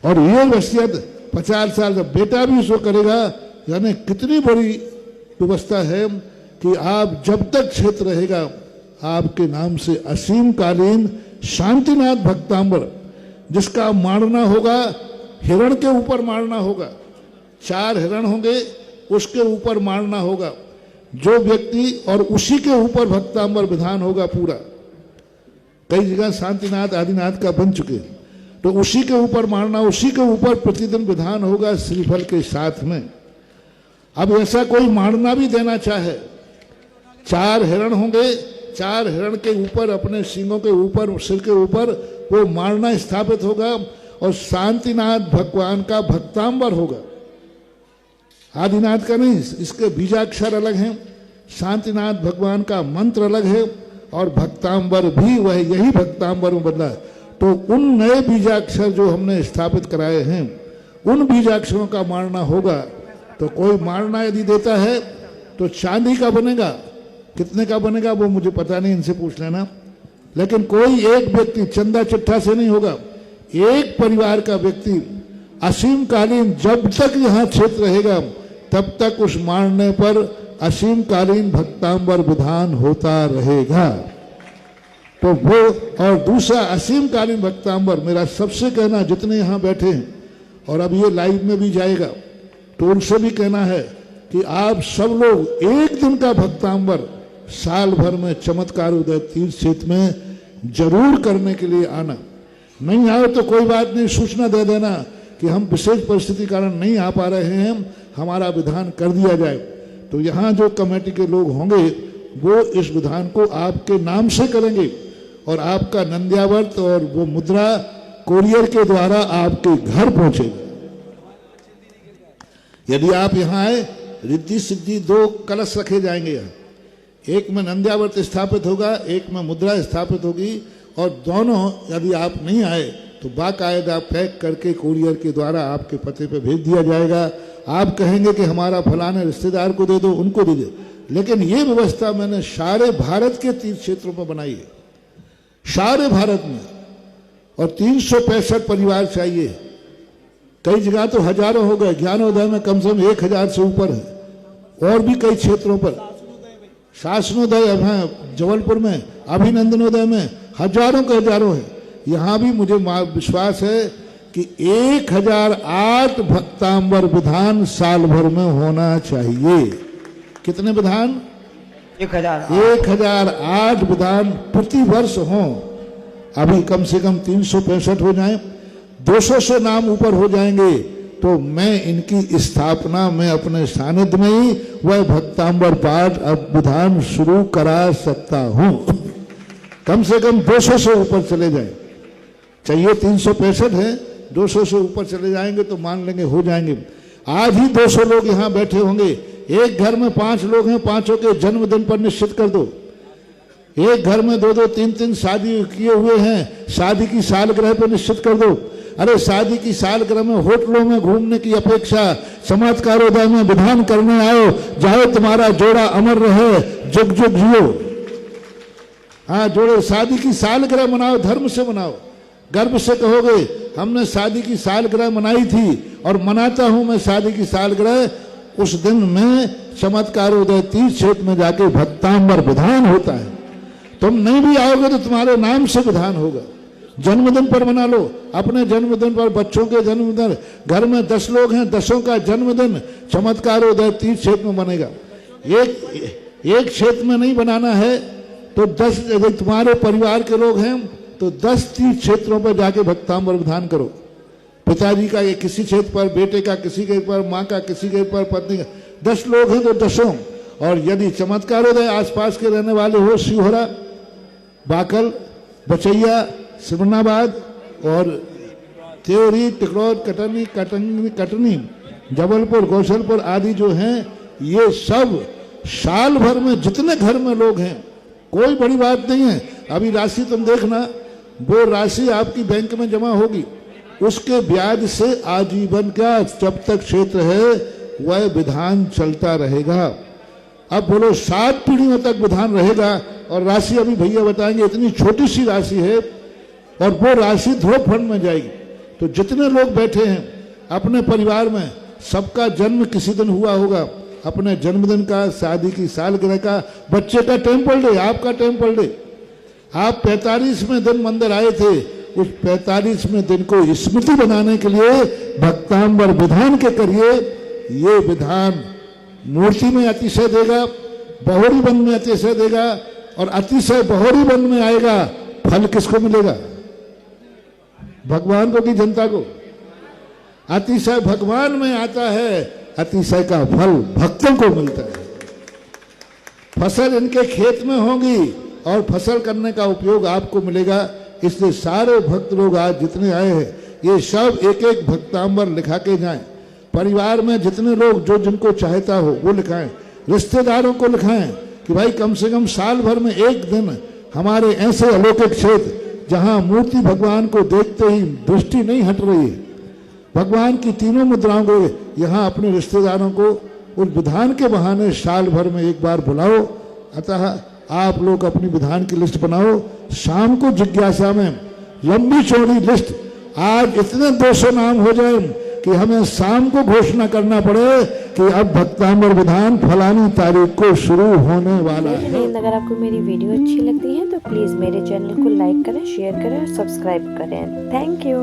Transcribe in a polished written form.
और ये वसीयत 50 साल का बेटा भी उसको करेगा। यानी कितनी बड़ी व्यवस्था है कि आप जब तक क्षेत्र रहेगा आपके नाम से असीम कालीन शांतिनाथ भक्तांबर, जिसका मारना होगा हिरण के ऊपर मारना होगा, 4 हिरण होंगे उसके ऊपर मारना होगा जो व्यक्ति, और उसी के ऊपर भक्तांबर विधान होगा पूरा। कई जगह शांतिनाथ आदिनाथ का बन चुके, तो उसी के ऊपर मारना, उसी के ऊपर प्रतिदिन विधान होगा श्रीफल के साथ में। अब ऐसा कोई मारना भी देना चाहे, 4 हिरण होंगे, 4 हिरण के ऊपर अपने सींगों के ऊपर, सिर के ऊपर वो मारना स्थापित होगा और शांतिनाथ भगवान का भक्तांबर होगा। आदिनाथ का नहीं, इसके बीजाक्षर अलग हैं, शांतिनाथ भगवान का मंत्र अलग है और भक्तांबर भी वह यही भक्तांबर में बदला। तो उन नए बीजाक्षर जो हमने स्थापित कराए हैं उन बीजाक्षरों का मारना होगा। तो कोई मारना यदि देता है तो चांदी का बनेगा, कितने का बनेगा वो मुझे पता नहीं, इनसे पूछ लेना। लेकिन कोई एक व्यक्ति चंदा चिट्ठा से नहीं होगा, एक परिवार का व्यक्ति असीम कालीन जब तक यहाँ क्षेत्र रहेगा तब तक उस मारने पर असीम कालीन भक्तांबर विधान होता रहेगा। तो वो, और दूसरा असीम कालीन भक्तांबर मेरा सबसे कहना, जितने यहाँ बैठे हैं और अब ये लाइव में भी जाएगा, तो उनसे भी कहना है कि आप सब लोग एक दिन का भक्तांबर साल भर में चमत्कार उदय तीर्थ क्षेत्र में जरूर करने के लिए आना। नहीं आओ तो कोई बात नहीं, सूचना दे देना कि हम विशेष परिस्थिति कारण नहीं आ पा रहे हैं, हमारा विधान कर दिया जाए। तो यहाँ जो कमेटी के लोग होंगे वो इस विधान को आपके नाम से करेंगे और आपका नंद्यावर्त और वो मुद्रा कोरियर के द्वारा आपके घर पहुंचेगा। यदि आप यहाँ आए, रिद्धि सिद्धि 2 कलश रखे जाएंगे यहाँ, एक में नंद्यावर्त स्थापित होगा, एक में मुद्रा स्थापित होगी, और दोनों यदि आप नहीं आए तो बाकायदा पैक करके कोरियर के द्वारा आपके पते पे भेज दिया जाएगा। आप कहेंगे कि हमारा फलाने रिश्तेदार को दे दो, उनको दे दो, लेकिन ये व्यवस्था मैंने सारे भारत के तीर्थ क्षेत्रों में बनाई है, सारे भारत में, और 365 परिवार चाहिए। कई जगह तो हजारों हो गए, ज्ञानोदय में कम से कम 1000 से ऊपर है, और भी कई क्षेत्रों पर शासनोदय है, जबलपुर में अभिनंदनोदय में हजारों के हजारों है। यहाँ भी मुझे विश्वास है कि 1008 भक्तांबर विधान साल भर में होना चाहिए। कितने विधान? 1008 विधान प्रति वर्ष हों। अभी कम से कम 365 हो जाएं, 200 से नाम ऊपर हो जाएंगे तो मैं इनकी स्थापना में अपने सानिध्य में ही वह भक्तांबर पाठ अब विधान शुरू करा सकता हूं। कम से कम 200 से ऊपर चले जाएं, चाहिए 365 है, 200 से ऊपर चले जाएंगे तो मान लेंगे हो जाएंगे। आज ही 200 लोग यहाँ बैठे होंगे, एक घर में 5 लोग हैं, 5 के जन्मदिन पर निश्चित कर दो। एक घर में 2-2, 3-3 शादी किए हुए हैं, शादी की सालगिरह पर निश्चित कर दो। अरे शादी की सालगिरह में होटलों में घूमने की अपेक्षा चमत्कारोदय में विधान करने आओ, जाओ तुम्हारा जोड़ा अमर रहे, जुग जुग जियो। हाँ, जोड़े शादी की सालगिरह मनाओ, धर्म से मनाओ, गर्व से कहोगे हमने शादी की सालगिरह मनाई थी और मनाता हूं मैं शादी की सालगिरह। उस दिन में चमत्कारोदय तीर्थ क्षेत्र में जाके भक्तांबर विधान होता है। तुम नहीं भी आओगे तो तुम्हारे नाम से विधान होगा। जन्मदिन पर मना लो, अपने जन्मदिन पर, बच्चों के जन्मदिन, घर में 10 लोग हैं, 10 का जन्मदिन चमत्कारोदय तीर्थ क्षेत्र में बनेगा। एक क्षेत्र में नहीं बनाना है तो 10, यदि तुम्हारे परिवार के लोग हैं तो 10 तीर्थ क्षेत्रों पर जाके भक्तांबर विधान करो। पिताजी का किसी क्षेत्र पर, बेटे का किसी के पर, माँ का किसी के पर, पत्नी का, 10 लोग हैं तो 10। और यदि चमत्कारोदय आसपास के रहने वाले हो, शिवहरा, बाकल, बचैया, सिमरनाबाद और त्योरी, टिकरौद, कटनी, जबलपुर, कौशलपुर आदि जो हैं, ये सब साल भर में जितने घर में लोग हैं, कोई बड़ी बात नहीं है। अभी राशि तुम देखना, वो राशि आपकी बैंक में जमा होगी, उसके ब्याज से आजीवन का जब तक क्षेत्र है वह विधान चलता रहेगा। अब बोलो 7 पीढ़ियों तक विधान रहेगा। और राशि अभी भैया बताएंगे, इतनी छोटी सी राशि है और वो राशि ध्रुव फंड में जाएगी। तो जितने लोग बैठे हैं अपने परिवार में सबका जन्म किसी दिन हुआ होगा, अपने जन्मदिन का, शादी की सालगिरह का, बच्चे का टेम्पल डे, आपका टेम्पल डे। आप 45वें दिन मंदिर आए थे, उस 45वें दिन को स्मृति बनाने के लिए भक्तांबर विधान के करिए। ये विधान मूर्ति में अतिशय देगा, बहोरी वन में अतिशय देगा, और अतिशय बहोरी वन में आएगा, फल किसको मिलेगा? भगवान को कि जनता को? अतिशय भगवान में आता है, अतिशय का फल भक्तों को मिलता है। फसल इनके खेत में होगी और फसल करने का उपयोग आपको मिलेगा। इसलिए सारे भक्त लोग आज जितने आए हैं, ये सब एक एक भक्तांबर लिखा के जाएं। परिवार में जितने लोग जो जिनको चाहता हो वो लिखाएं, रिश्तेदारों को लिखाएं कि भाई कम से कम साल भर में एक दिन हमारे ऐसे अलौकिक क्षेत्र जहां मूर्ति भगवान को देखते ही दृष्टि नहीं हट रही है, भगवान की तीनों मुद्राओं को यहाँ अपने रिश्तेदारों को उस विधान के बहाने साल भर में एक बार बुलाओ। अतः आप लोग अपनी विधान की लिस्ट बनाओ। शाम को जिज्ञासा में लंबी चौड़ी लिस्ट, आज इतने 200 नाम हो जाए कि हमें शाम को घोषणा करना पड़े कि अब भक्तांबर विधान फलानी तारीख को शुरू होने वाला है। अगर आपको मेरी वीडियो अच्छी लगती है तो प्लीज़ मेरे चैनल को लाइक करें, शेयर करें और सब्सक्राइब करें। Thank you.